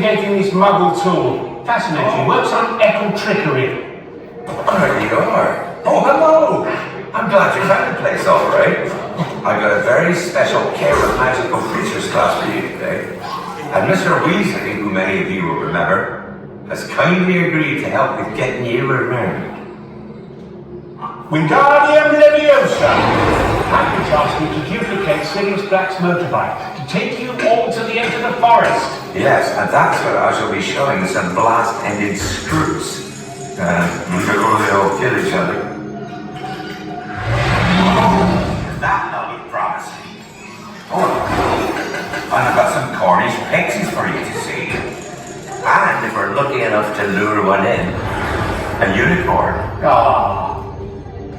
duplicating this muggle tool. Fascinating. Works on echo trickery. There you are. Oh, hello. I'm glad you found the place all right. I've got a very special Care of Magical Creatures class for you today. And Mr. Weasley, who many of you will remember, has kindly agreed to help with getting you around. Wingardium Leviosa! Hagrid asked me to duplicate Sirius Black's motorbike to take you all to the edge of the forest. Yes, and that's where I shall be showing some blast-ended screws. We could really all kill each other. That looked promising. Oh, and I've got some Cornish pixies for you to see. And if we're lucky enough to lure one in, a unicorn. Ah.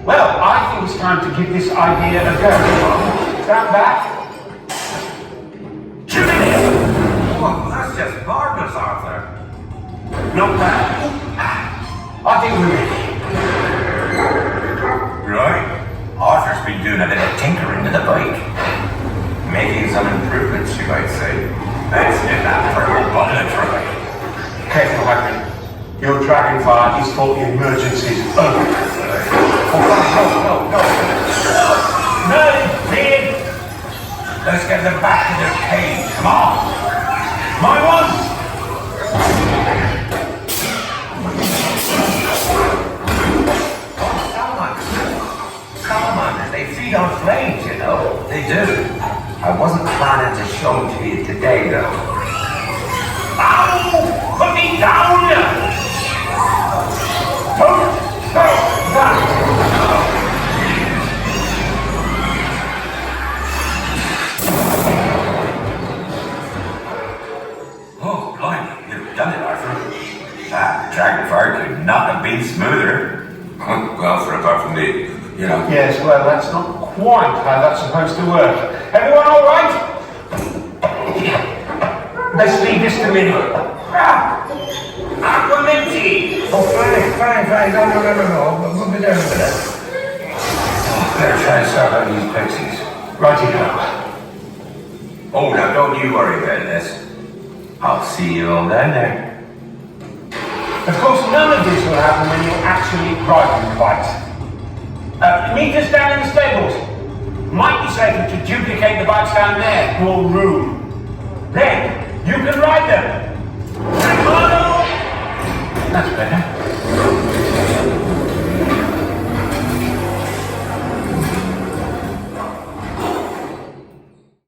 Well, I think it's time to give this idea a go. Stand back. Julie! Oh, that's just marvelous, Arthur. Not bad. I think we're ready. Right. Arthur's been doing a bit of tinkering to the bike. Making some improvements, you might say. Let's give that for a try. Careful, Hagrid. Your dragonfire is for emergencies only. No, kid! Let's get them back to their cage. Come on! My one! Salamanders, they feed on flames, you know. They do. I wasn't planning to show them to you today, though. Ow! Put me down! Don't go that! Oh, blimey, you've done it, Arthur. That dragonfire could not have been smoother. Well, for apart from me, you know. Yes, well, that's not quite how that's supposed to work. Everyone all right? Let's leave this to me. Aquamenti! Oh, fine. No. We'll be there in a minute. Better try and start out these pixies. Righty now. Oh, now don't you worry about this. I'll see you all down there. Of course, none of this will happen when you're actually riding the bikes. Meet us down in the stables. Might be safer to duplicate the bikes down there, more room. Then, you can ride them. That's better.